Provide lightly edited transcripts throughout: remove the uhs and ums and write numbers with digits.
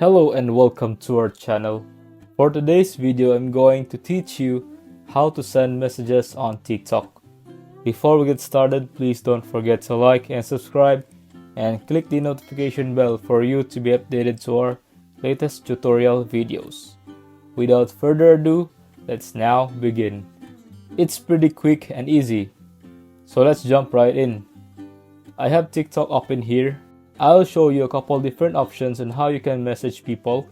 Hello and welcome to our channel. For today's video, I'm going to teach you how to send messages on TikTok. Before we get started, please don't forget to like and subscribe and click the notification bell for you to be updated to our latest tutorial videos. Without further ado, let's now begin. It's pretty quick and easy, so let's jump right in. I have TikTok open here. I'll show you a couple different options on how you can message people,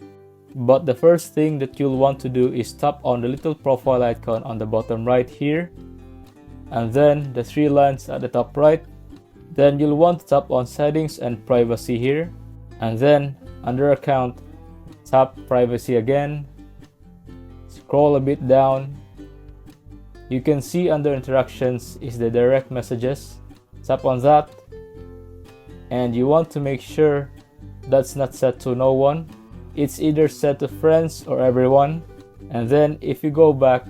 but the first thing that you'll want to do is tap on the little profile icon on the bottom right here, and then the three lines at the top right. Then you'll want to tap on settings and privacy here, and then under account, tap privacy again, scroll a bit down. You can see under interactions is the direct messages. Tap on that, and you want to make sure that's not set to no one. It's either set to friends or everyone. And then if you go back,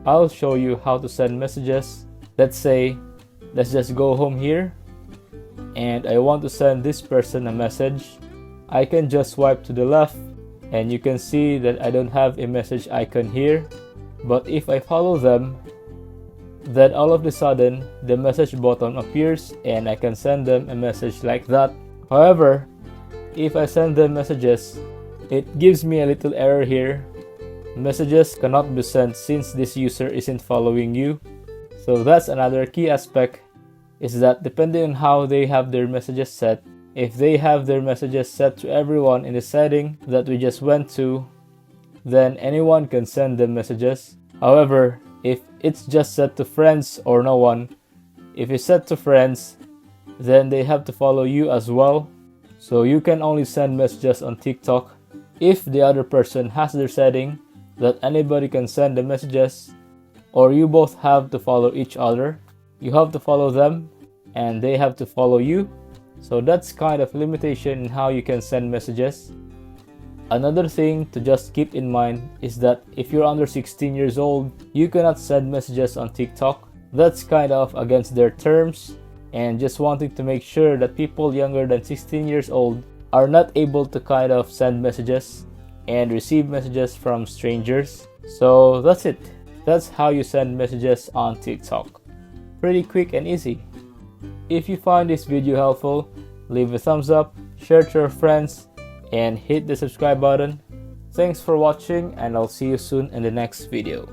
I'll show you how to send messages. Let's just go home here, and I want to send this person a message. I can just swipe to the left, and you can see that I don't have a message icon here. But if I follow them, then all of a sudden the message button appears and I can send them a message like that. However, if I send them messages, it gives me a little error here. Messages cannot be sent since this user isn't following you. So that's another key aspect, is that depending on how they have their messages set, if they have their messages set to everyone in the setting that we just went to, then anyone can send them messages. However, if it's just set to friends or no one, if it's set to friends, then they have to follow you as well. So you can only send messages on TikTok if the other person has their setting that anybody can send the messages, or you both have to follow each other. You have to follow them and they have to follow you. So that's kind of limitation in how you can send messages. Another thing to just keep in mind is that if you're under 16 years old, you cannot send messages on TikTok. That's kind of against their terms, and just wanting to make sure that people younger than 16 years old are not able to kind of send messages and receive messages from strangers. So that's it. That's how you send messages on TikTok. Pretty quick and easy. If you find this video helpful, leave a thumbs up, share to your friends, and hit the subscribe button. Thanks for watching, and I'll see you soon in the next video.